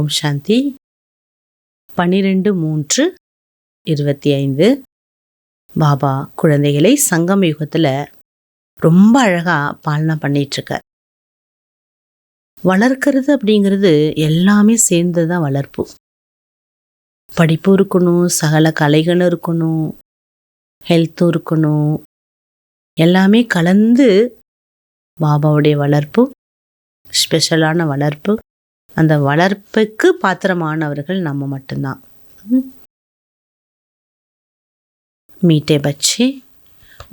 ஓம் சாந்தி. 12/3/25. பாபா குழந்தைகளை சங்கம் யுகத்தில் ரொம்ப அழகாக பாலனை பண்ணிகிட்ருக்கார். வளர்க்கறது அப்படிங்கிறது எல்லாமே சேர்ந்து தான் வளர்ப்பு. படிப்பும் இருக்கணும், சகல கலைகளும் இருக்கணும், ஹெல்த்தும் இருக்கணும், எல்லாமே கலந்து பாபாவுடைய வளர்ப்பு, ஸ்பெஷலான வளர்ப்பு. அந்த வளர்ப்புக்கு பாத்திரமானவர்கள் நம்ம மட்டும்தான். मीठे बच्चे,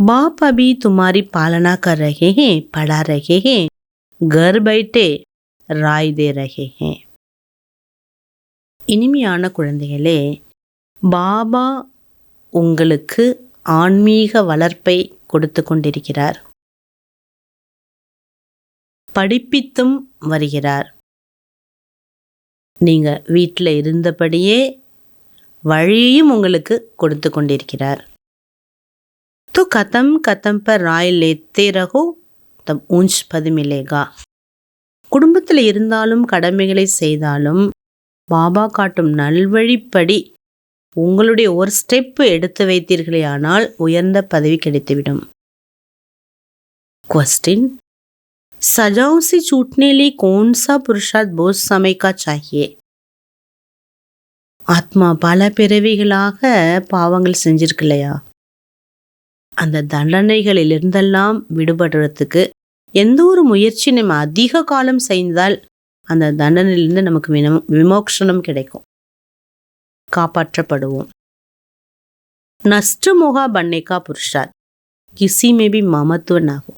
बाप अभी तुम्हारी पालना कर रहे हैं, पढ़ा रहे हैं, घर बैठे राय दे रहे हैं. இனிமையான குழந்தைகளே, பாபா உங்களுக்கு ஆன்மீக வளர்ப்பை கொடுத்து கொண்டிருக்கிறார், படிப்பித்தும் வருகிறார். நீங்கள் வீட்டில் இருந்தபடியே வழியையும் உங்களுக்கு கொடுத்து கொண்டிருக்கிறார். तो कदम कदम पर राय लेते रहो, तब ऊंच पद मिलेगा. குடும்பத்தில் இருந்தாலும் கடமைகளை செய்தாலும் பாபா காட்டும் நல்வழிப்படி உங்களுடைய ஒரு ஸ்டெப் எடுத்து வைத்தீர்களே ஆனால் உயர்ந்த பதவி கிடைத்துவிடும். क्वेश्चन, सजाओं से छूटने लिए कौन सा पुरुषार्थ बहुत समय का चाहिए? ஆத்மா பல பிறவிகளாக பாவங்கள் செஞ்சிருக்கு இல்லையா? அந்த தண்டனைகளிலிருந்தெல்லாம் விடுபடுறதுக்கு எந்த ஒரு முயற்சி நம்ம அதிக காலம் செய்தால் அந்த தண்டனையிலிருந்து நமக்கு விமோக்ஷனம் கிடைக்கும், காப்பாற்றப்படுவோம். नष्ट मोहा बनने का पुरुषार्थ किसी में भी ममत्व ना हो.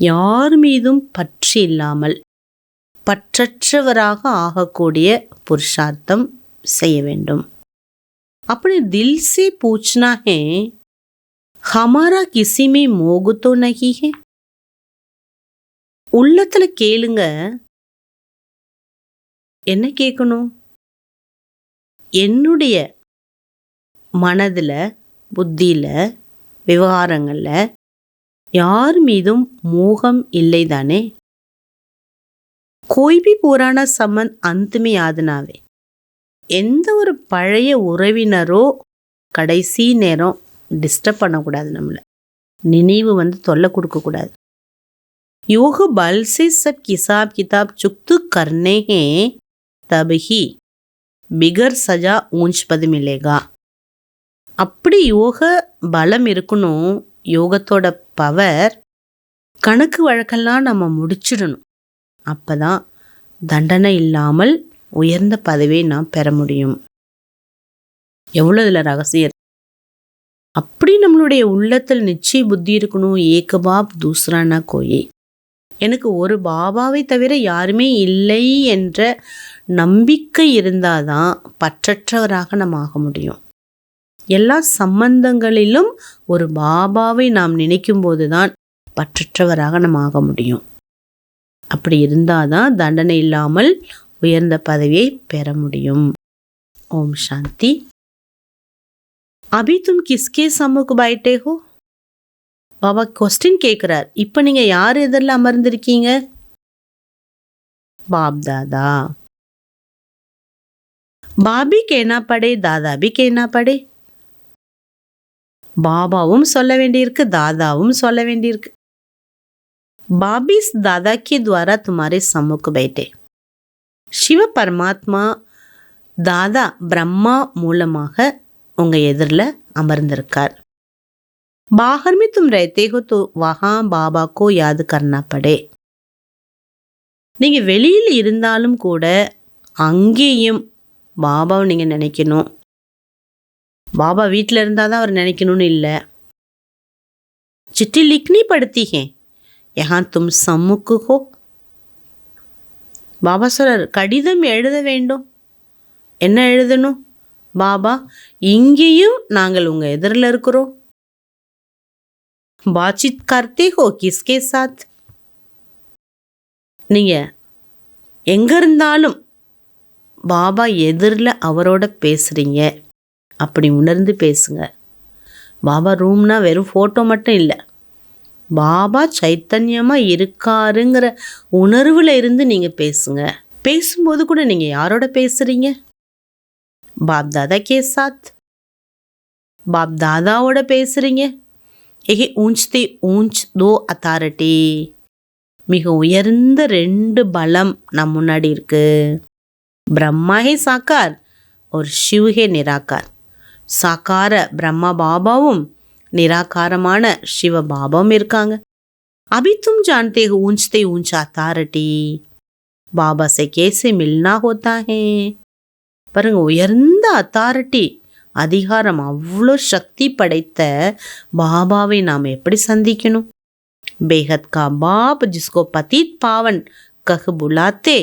யார் மீதும் பற்று இல்லாமல் பற்றற்றவராக ஆகக்கூடிய புருஷார்த்தம் செய்ய வேண்டும். अपने दिल से पूछना है, हमारा किसी में मोह तो नहीं है. உள்ளத்துல கேளுங்க. என்ன கேட்கணும்? என்னுடைய மனதில், புத்தியில், விவகாரங்களில் யார் மீதும் மோகம் இல்லை தானே? कोई भी पुराना संबंध अंत में याद ना आवे. எந்த ஒரு பழைய உறவினரோ கடைசி நேரம் டிஸ்டர்ப் பண்ணக்கூடாது, நம்மளை நினைவு தொல்லை கொடுக்கக்கூடாது. योग बल से सब हिसाब किताब चुक्त करने हैं, तब ही बिगर सजा ऊंच पद मिलेगा. அப்படி யோக பலம் இருக்கணும், யோகத்தோட பவர். கணக்கு வழக்கெல்லாம் நம்ம முடிச்சிடணும். அப்போ தான் தண்டனை இல்லாமல் உயர்ந்த பதவியை நாம் பெற முடியும். எவ்வளோ இதில் ரகசியம்! அப்படி நம்மளுடைய உள்ளத்தில் நிச்சய புத்தி இருக்கணும். ஏக பாப் தூசரானா கோயே, எனக்கு ஒரு பாபாவை தவிர யாருமே இல்லை என்ற நம்பிக்கை இருந்தாதான் பற்றற்றவராக நாம் ஆக முடியும். எல்லா சம்பந்தங்களிலும் ஒரு பாபாவை நாம் நினைக்கும் போது தான் பற்றற்றவராக நாம் ஆக முடியும். அப்படி இருந்தால் தான் தண்டனை இல்லாமல் உயர்ந்த பதவியை பெற முடியும். ஓம் சாந்தி. அபி தும் கிஸ்கே சம்முக் பைட்டே ஹோ? பாபா கொஸ்டின் கேட்குறார். இப்போ நீங்கள் யார் எதிரில் அமர்ந்திருக்கீங்க? பாப் தாதா. பாபி கேனா படே, தாதா பி கேனா படே. பாபாவும் சொல்ல வேண்டியிருக்கு, தாதாவும் சொல்ல வேண்டியிருக்கு. பாபிஸ் தாதா கே துவாரா துமாரே சம்முக் பைட்டே. சிவ பரமாத்மா தாதா பிரம்மா மூலமாக உங்கள் எதிரில் அமர்ந்திருக்கார். बाहर में तुम रहते हो तो वहाँ बाबा को याद करना पड़े. நீங்கள் வெளியில் இருந்தாலும் கூட அங்கேயும் பாபாவை நீங்கள் நினைக்கணும். பாபா வீட்டில் இருந்தால் தான் அவர் நினைக்கணும்னு இல்லை. चिट्ठी लिखनी पड़ती है, यहाँ तुम सम्मुख हो. பாபா சொல்றார், கடிதம் எழுத வேண்டும். என்ன எழுதணும்? பாபா, இங்கேயும் நாங்கள் உங்கள் எதிரில் இருக்கிறோம். बातचीत करते हो किसके साथ? நீங்கள் எங்கே இருந்தாலும் பாபா எதிரில் அவரோட பேசுகிறீங்க, அப்படி உணர்ந்து பேசுங்க. பாபா ரூம்னா வெறும் ஃபோட்டோ மட்டும் இல்லை, பாபா சைத்தன்யமாக இருக்காருங்கிற உணர்வில் இருந்து நீங்கள் பேசுங்க. பேசும்போது கூட நீங்கள் யாரோட பேசுகிறீங்க? பாப் தாதா கே சாத், பாப் தாதாவோட பேசுகிறீங்க. ஏகே ஊஞ்ச்தே ஊஞ்ச் தோ அத்தாரிட்டி, மிக உயர்ந்த 2 பலம் நம் முன்னாடி இருக்கு. பிரம்மா ஹே சாக்கார் ஒரு சிவ் ஹே நிராகார். சாக்கார பிரம்மா பாபாவும் நிராகாரமான சிவ பாபாவும் இருக்காங்க. अभी तुम जानते हो ऊंचते ऊंचा अथॉरिटी பாபா से कैसे मिलना होता है. பாருங்க, உயர்ந்த அத்தாரிட்டி, அதிகாரம், அவ்வளோ சக்தி படைத்த பாபாவை நாம் எப்படி சந்திக்கணும்? बेहद का बाप जिसको पतित पावन कह बुलाते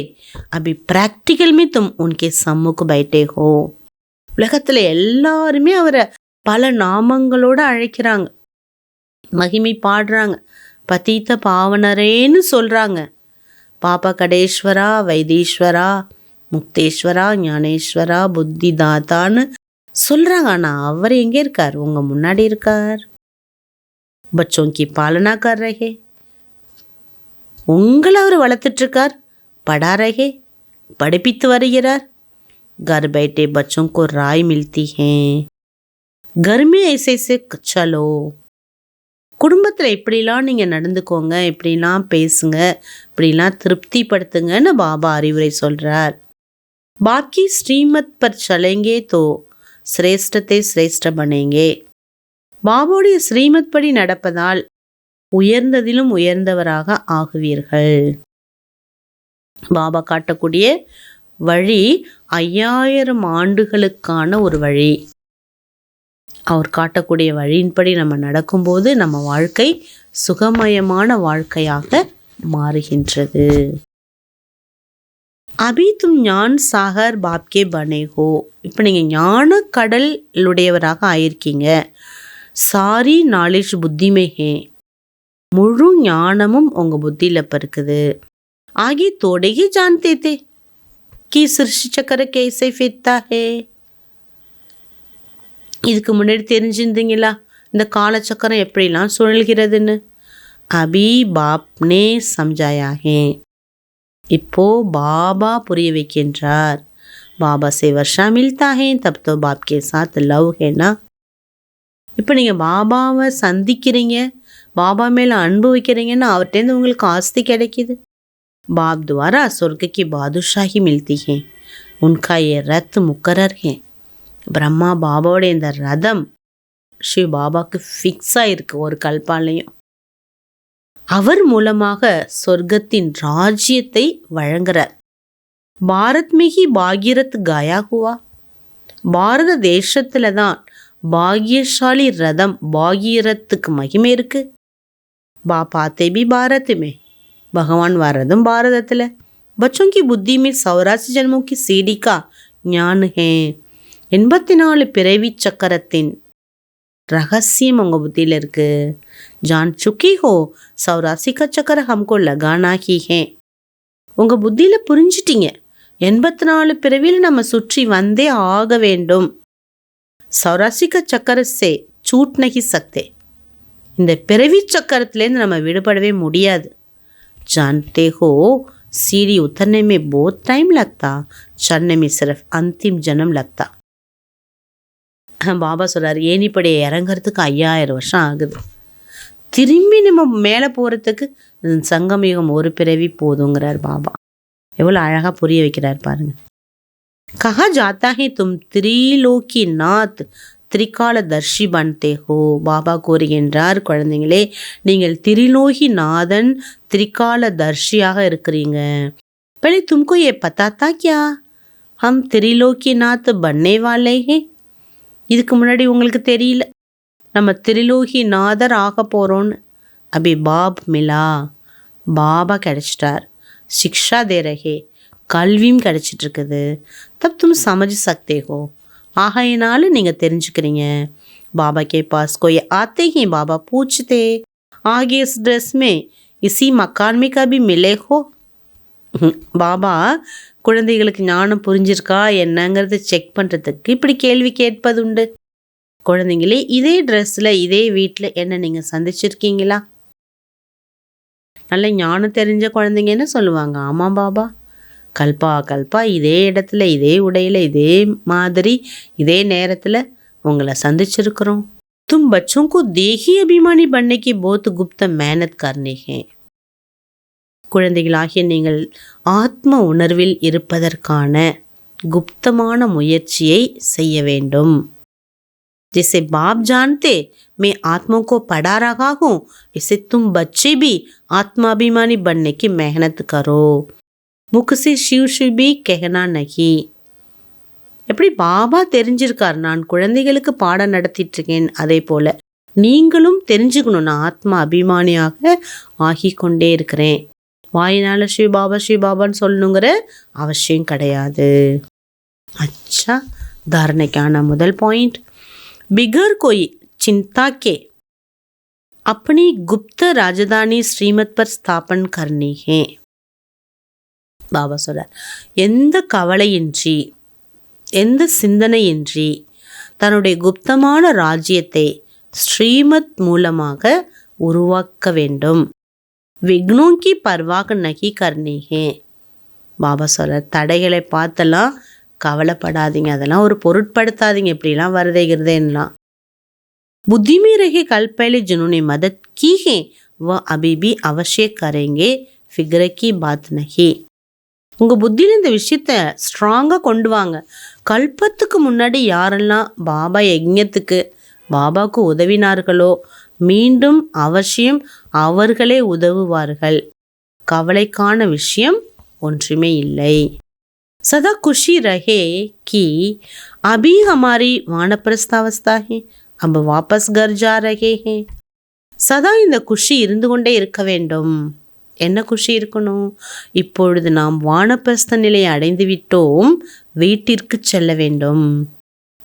अभी प्रैक्टिकल में तुम उनके सम्मुख बैठे हो. உலகத்தில் எல்லாருமே அவரை பல நாமங்களோட அழைக்கிறாங்க, மகிமை பாடுறாங்க, பதீத்த பாவனரேன்னு சொல்கிறாங்க. பாபா கடேஸ்வரா, வைத்தீஸ்வரா, முக்தேஸ்வரா, ஞானேஸ்வரா, புத்தி தாத்தான்னு சொல்கிறாங்க. ஆனால் அவர் எங்கே இருக்கார்? உங்கள் முன்னாடி இருக்கார். பச்சோं की पालना कर रहे, உங்களை அவர் வளர்த்துட்ருக்கார். படா ரஹே, படிப்பித்து வருகிறார். घर बैठे बच्चों को राय मिलती है, घर में ऐसे ऐसे चलो. குடும்பத்தில் இப்படிலாம் நீங்கள் நடந்துக்கோங்க, இப்படிலாம் பேசுங்க, இப்படிலாம் திருப்திப்படுத்துங்கன்னு பாபா அறிவுரை சொல்கிறார். பாக்கி ஸ்ரீமத் பர் சலேங்கே தோ சிரேஷ்டத்தை சிரேஷ்ட பனேங்கே. பாபாவுடைய ஸ்ரீமத் படி நடப்பதால் உயர்ந்ததிலும் உயர்ந்தவராக ஆகுவீர்கள். பாபா காட்டக்கூடிய வழி 5000 ஆண்டுகளுக்கான ஒரு வழி. அவர் காட்டக்கூடிய வழியின்படி நம்ம நடக்கும்போது நம்ம வாழ்க்கை சுகமயமான வாழ்க்கையாக மாறுகின்றது. அபி தும் ஞான் சாகர் பாப்கே பனேகோ. இப்போ நீங்கள் ஞான கடலுடையவராக ஆயிருக்கீங்க. சாரி நாலேஜ் புத்திமே ஹே, முழு ஞானமும் உங்கள் புத்தியில் இப்போ இருக்குது. ஆகி தோடேகி ஜான்தே தே கி சிருஷ்டி சக்கர கேசை ஃபிர்தா ஹே. இதுக்கு முன்னாடி தெரிஞ்சிருந்தீங்களா இந்த காலச்சக்கரம் எப்படிலாம் சுழல்கிறதுன்னு? அபி பாப்னே சம்ஜாயா ஹே, இப்போ பாபா புரிய வைக்கின்றார். பாபா சே வர்ஷா மில்தா ஹே தப் தோ பாப் கே சாத் லவ் ஹேனா. இப்போ நீங்கள் பாபாவை சந்திக்கிறீங்க, பாபா மேலே அன்பு வைக்கிறீங்கன்னா அவர்கிட்டேருந்து உங்களுக்கு ஆஸ்தி கிடைக்கிது. बाप द्वारा स्वर्ग की बादशाही मिलती है, उनका ये रथ मुकर्रर है. பிரம்மா பாபாவோட இந்த ரதம் ஸ்ரீ பாபாவுக்கு ஃபிக்ஸாக இருக்குது ஒரு கல்பாலையும். அவர் மூலமாக சொர்க்கத்தின் ராஜ்யத்தை வழங்குறார். பாரத் மிகி பாகீரத் காயா ஹுவா. பாரத தேசத்தில் தான் பாகியசாலி ரதம் பாகீரத்துக்கு மகிமை இருக்குது. பாப்பாத்தே பி பாரத் में, भगवान வர்றதும் பாரதத்தில். बच्चों की बुद्धि में 84 जन्मों की सीढ़ी का ज्ञान है. 84 பிறவி சக்கரத்தின் ரகசியம் உங்கள் புத்தியில் இருக்குது. जान चुकी हो 84 का चक्कर हमको लगाना ही है. உங்கள் புத்தியில் புரிஞ்சிட்டிங்க, 84 பிறவியில் நம்ம சுற்றி வந்தே ஆக வேண்டும். 84 का चक्कर से छूट नहीं सकते. இந்த பிறவி சக்கரத்துலேருந்து நம்ம விடுபடவே முடியாது. जानते हो सीढ़ी उतरने में बहुत टाइम लगता, चढ़ने में सिर्फ अंतिम जन्म लगता. பாபா சொல்கிறார், ஏணிப்படியை இறங்கிறதுக்கு 5000 வருஷம் ஆகுது, திரும்பி நம்ம மேலே போகிறதுக்கு சங்கமயுகம் ஒரு பிறவி போதுங்கிறார் பாபா. எவ்வளோ அழகாக புரிய வைக்கிறார் பாருங்கள். கஹா ஜாத்தா ஹே தும் திரிலோக்கி நாத் திரிகால தர்ஷி பன்தே ஹோ. பாபா கூறுகின்றார், குழந்தைங்களே, நீங்கள் திரிலோகி நாதன் திரிகால தர்ஷியாக இருக்கிறீங்க. பலே தும்கோ ஏ பத்தா தா கியா ஹம் திரிலோக்கி நாத் பன்னை வாலே ஹே. இதுக்கு முன்னாடி உங்களுக்கு தெரியல நம்ம திரிலோகி நாதர் ஆக போகிறோன்னு. அபி பாப் மிலா, பாபா கிடைச்சிட்டார். சிக்ஷா தே ரஹே, கல்வியும் கிடைச்சிட்ருக்குது. தப் தும் சமஜ் சக்தே ஹோ, ஆகையினால நீங்கள் தெரிஞ்சுக்கிறீங்க. பாபா கே பாஸ் கோய் ஆते ही बाबा पूछते आगे इस ड्रेस में इसी मकान में कभी मिले हो. பாபா குழந்தைகளுக்கு ஞானம் புரிஞ்சிருக்கா என்னங்கிறது செக் பண்ணுறதுக்கு இப்படி கேள்வி கேட்பதுண்டு. குழந்தைங்களே, இதே ட்ரெஸ்ஸில் இதே வீட்டில் என்ன நீங்கள் சந்திச்சிருக்கீங்களா? நல்ல ஞானம் தெரிஞ்ச குழந்தைங்க என்ன சொல்லுவாங்க? ஆமாம் பாபா, கல்பா கல்பா இதே இடத்துல, இதே உடையில், இதே மாதிரி, இதே நேரத்தில் உங்களை சந்திச்சிருக்கிறோம். தும் பச்சோं को देही अभिमानी बनने की बहुत गुप्त मेहनत करनी है. குழந்தைகளாகிய நீங்கள் ஆத்ம உணர்வில் இருப்பதற்கான குப்தமான முயற்சியை செய்ய வேண்டும். जैसे बाप जानते मैं आत्मा को पढ़ा रहा हूँ, इसे तुम बच्चे भी आत्माभिमानी बनने की मेहनत करो. मुख से शिव शिव भी कहना नहीं. எப்படி பாபா தெரிஞ்சிருக்கார் நான் குழந்தைகளுக்கு பாடம் நடத்திட்டு இருக்கேன், அதே போல நீங்களும் தெரிஞ்சுக்கணும் நான் ஆத்மா அபிமானியாக ஆகிக்கொண்டே இருக்கிறேன். வாயினால ஸ்ரீ பாபான்னு சொல்லணுங்கிற அவசியம் கிடையாது. अच्छा, धारणा முதல் பாயிண்ட், बिगर कोई चिंता के अपनी गुप्त राजधानी श्रीमत पर स्थापन करनी है. பாபா சொல்றார், எந்த கவலையின்றி, எந்த சிந்தனையின்றி தன்னுடைய குப்தமான ராஜ்யத்தை ஸ்ரீமத் மூலமாக உருவாக்க வேண்டும். விக்னோं की परवाह नहीं करनी है. பாபா சொல்றார், தடைகளை பார்த்தெல்லாம் கவலைப்படாதீங்க, அதெல்லாம் ஒரு பொருட்படுத்தாதீங்க, இப்படிலாம் வருதைகிறதேன்னெலாம். बुद्धि में रहे कल पहले जिन्होंने मदद की है वह अभी भी अवश्य करेंगे, फिक्र की बात नहीं. உங்கள் புத்தியில் இந்த விஷயத்தை ஸ்ட்ராங்காக கொண்டு வாங்க. கல்பத்துக்கு முன்னாடி யாரெல்லாம் பாபா யஜ்ஞத்துக்கு பாபாவுக்கு உதவினார்களோ மீண்டும் அவசியம் அவர்களே உதவுவார்கள். கவலைக்கான விஷயம் ஒன்றுமே இல்லை. सदा खुशी रहे कि अभी हमारी वानप्रस्थ अवस्था है, अब वापस घर जा रहे हैं. சதா இந்த குஷி இருந்து கொண்டே இருக்க வேண்டும். என்ன குஷி இருக்கணும்? இப்பொழுது நாம் வானப்பிரஸ்த நிலையை அடைந்து விட்டோம், வீட்டிற்கு செல்ல வேண்டும்.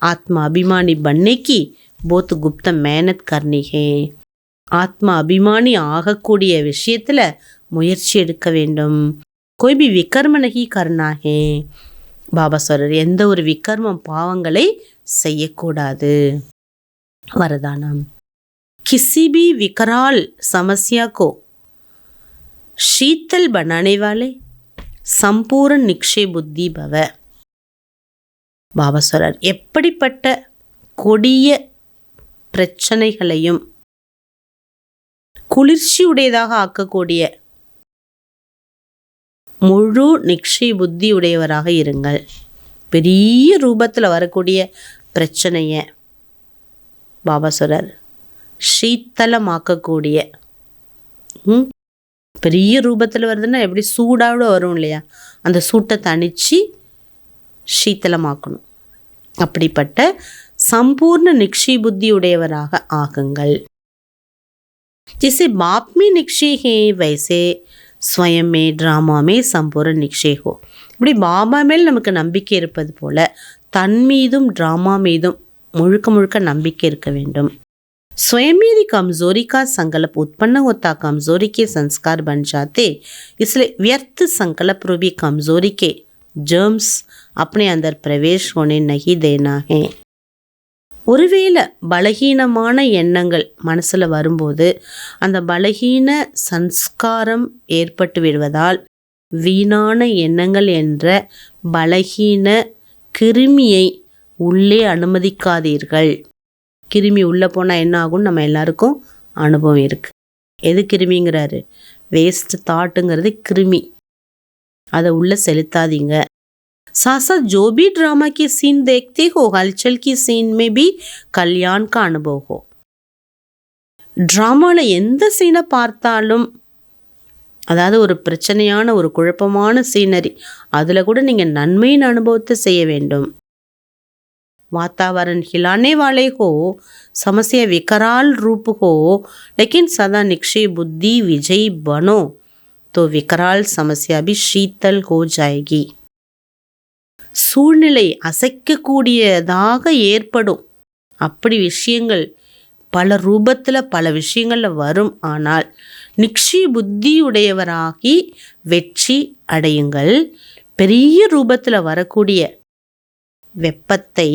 ஆத்மா அபிமானி பன்னைக்கு போத் குப்த மேனத் கர்னி ஹே. ஆத்மா அபிமானி ஆகக்கூடிய விஷயத்தில் முயற்சி எடுக்க வேண்டும். कोई भी विकर्म नहीं करना है. பாபா சொல்றார், எந்த ஒரு விக்கர்மம் பாவங்களை செய்யக்கூடாது. வரதானம், किसी भी विकराल समस्या को शीतल बनाने वाले संपूर्ण निक्षय बुद्धि भव. பாபா சொல்றார், எப்படிப்பட்ட கொடிய பிரச்சனைகளையும் குளிர்ச்சி உடையதாக ஆக்கக்கூடிய முழு நிக்ஷய புத்தி உடையவராக இருங்கள். பெரிய ரூபத்தில் வரக்கூடிய பிரச்சனையை பாபா சொல்றார் சீத்தலமாக்கக்கூடிய, பெரிய ரூபத்தில் வருதுன்னா எப்படி சூடாவோட வரும் இல்லையா, அந்த சூட்டை தணித்து சீத்தலமாக்கணும். அப்படிப்பட்ட சம்பூர்ண நிக்ஷய புத்தி உடையவராக ஆகுங்கள். ஜெய்சே பாப் में निक्षय है वैसे स्वयं में ड्रामा में संपूर्ण निक्षय हो. இப்படி பாபா மேல் நமக்கு நம்பிக்கை இருப்பது போல தன் மீதும் ட்ராமா மீதும் முழுக்க முழுக்க நம்பிக்கை இருக்க வேண்டும். स्वयं मेरी कमजोरी का संकल्प उत्पन्न होता, कमजोरी के संस्कार बन जाते, इसलिए व्यर्थ संकल्प रूपी कमजोरी के जर्म्स अपने अंदर प्रवेश होने नहीं देना है. ஒருவேளை பலகீனமான எண்ணங்கள் மனசில் வரும்போது அந்த பலகீன சன்ஸ்காரம் ஏற்பட்டு விடுவதால் வீணான எண்ணங்கள் என்ற பலகீன கிருமியை உள்ளே அனுமதிக்காதீர்கள். கிருமி உள்ளே போனால் என்ன ஆகும்னு நம்ம எல்லாருக்கும் அனுபவம் இருக்குது. எது கிருமிங்கிறாரு? வேஸ்ட் தாட்டுங்கிறது கிருமி. அதை உள்ளே செலுத்தாதீங்க. साथ साथ जो भी ड्रामा की सीन देखते हो, हलचल की सीन में भी कल्याण का अनुभव हो. ட்ராமாவில் எந்த சீனை பார்த்தாலும், அதாவது ஒரு பிரச்சனையான ஒரு குழப்பமான சீனரி, அதில் கூட நீங்கள் நன்மையின் அனுபவத்தை செய்ய வேண்டும். वातावरण हिलाने वाले हो, समस्या विकराल रूप हो, लेकिन सदा निक्षय बुद्धि विजयी बनो तो विकराल समस्या भी शीतल हो जाएगी. சூழ்நிலை அசைக்கக்கூடியதாக ஏற்படும். அப்படி விஷயங்கள் பல ரூபத்தில் பல விஷயங்களில் வரும். ஆனால் நிக்ஷய புத்தியுடையவராகி வெற்றி அடையுங்கள். பெரிய ரூபத்தில் வரக்கூடிய வெப்பத்தை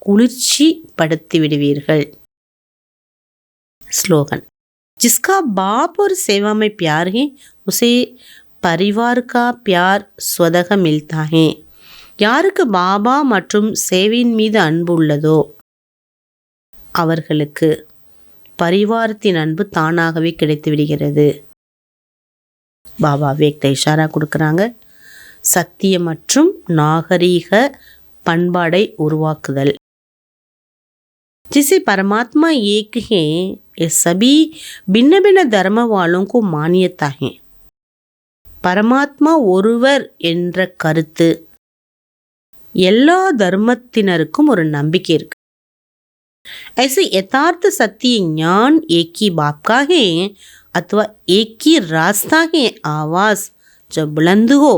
குளிர்ச்சி படுத்தி விடுவீர்கள். ஸ்லோகன், जिसका बाप और सेवा में प्यार है उसे परिवार का प्यार स्वतः मिलता है. யாருக்கு பாபா மற்றும் சேவையின் மீது அன்பு உள்ளதோ அவர்களுக்கு பரிவாரத்தின் அன்பு தானாகவே கிடைத்து விடுகிறது. பாபா வேக்த இஷாரா கொடுக்குறாங்க. சத்திய மற்றும் நாகரீக பண்பாடை உருவாக்குதல். जिसे परमात्मा एक है, ये सभी भिन्न भिन्न धर्म वालों को मान्यता है. பரமாத்மா ஒருவர் என்ற கருத்து எல்லா தர்மத்தினருக்கும் ஒரு நம்பிக்கை இருக்கு. ऐसे यथार्थ सत्य ज्ञान एक ही बाप का है अथवा एक ही रास्ता है. आवाज जब बुलंद हो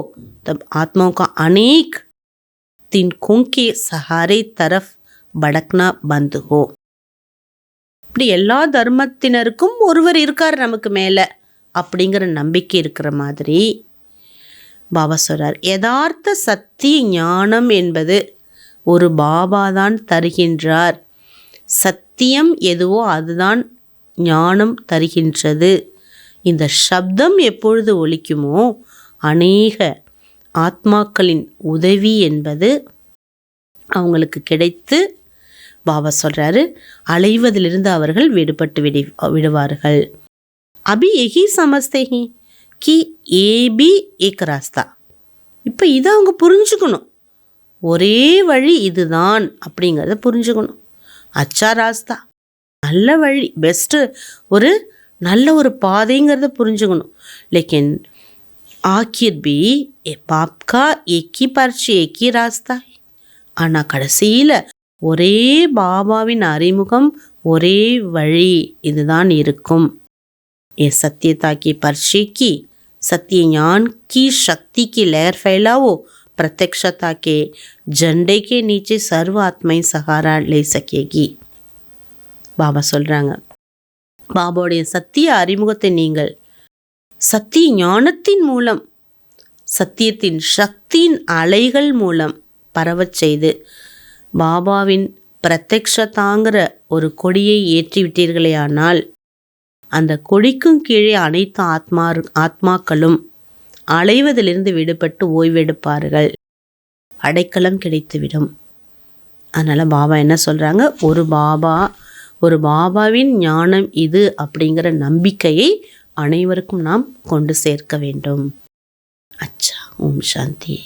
तब आत्माओं का अनेक तिनकों के सहारे तरफ படக்னா பந்து ஹோ. இப்படி எல்லா தர்மத்தினருக்கும் ஒருவர் இருக்கார் நமக்கு மேலே அப்படிங்கிற நம்பிக்கை இருக்கிற மாதிரி பாபா சொல்கிறார். யதார்த்த சத்திய ஞானம் என்பது ஒரு பாபா தான் தருகின்றார். சத்தியம் எதுவோ அதுதான் ஞானம் தருகின்றது. இந்த சப்தம் எப்பொழுது ஒலிக்குமோ அநேக ஆத்மாக்களின் உதவி என்பது அவங்களுக்கு கிடைத்து பாபா சொல்கிறாரு அலைவதிலிருந்து அவர்கள் விடுபட்டு விடுவார்கள். அபி எஹி சமஸ்தே ஹி கி ஏ பி ஏக் ராஸ்தா. இப்போ இதை அவங்க புரிஞ்சுக்கணும். ஒரே வழி இதுதான் அப்படிங்கிறத புரிஞ்சுக்கணும். அச்சா ராஸ்தா, நல்ல வழி, பெஸ்ட்டு, ஒரு நல்ல ஒரு பாதைங்கிறத புரிஞ்சுக்கணும். லேக்கின் ஆக்கிர் பி பாப்கா ஏக்கி பர்ச்சி ஏக்கி ராஸ்தா. ஆனால் கடைசியில் ஒரே பாபாவின் அறிமுகம், ஒரே வழி இதுதான் இருக்கும். ये सत्यता की पर्ची की सत्य ज्ञान की शक्ति की लहर फैलाओ. प्रत्यक्षता के झंडे के नीचे सर्व आत्माएं सहारा ले सकेगी. பாபா சொல்கிறாங்க, பாபாவுடைய சத்திய அறிமுகத்தை நீங்கள் சத்திய ஞானத்தின் மூலம், சத்தியத்தின் சக்தியின் அலைகள் மூலம் பரவச் செய்து பாபாவின் பிரத்யக்ஷதாங்கிற ஒரு கொடியை ஏற்றிவிட்டீர்களே ஆனால் அந்த கொடிக்கும் கீழே அனைத்து ஆத்மாக்களும் அலைவதிலிருந்து விடுபட்டு ஓய்வெடுப்பார்கள். அடைக்கலம் கிடைத்துவிடும். அதனால் பாபா என்ன சொல்கிறாங்க, ஒரு பாபாவின் ஞானம் இது அப்படிங்கிற நம்பிக்கையை அனைவருக்கும் நாம் கொண்டு சேர்க்க வேண்டும். அச்சா, ஓம் சாந்தி.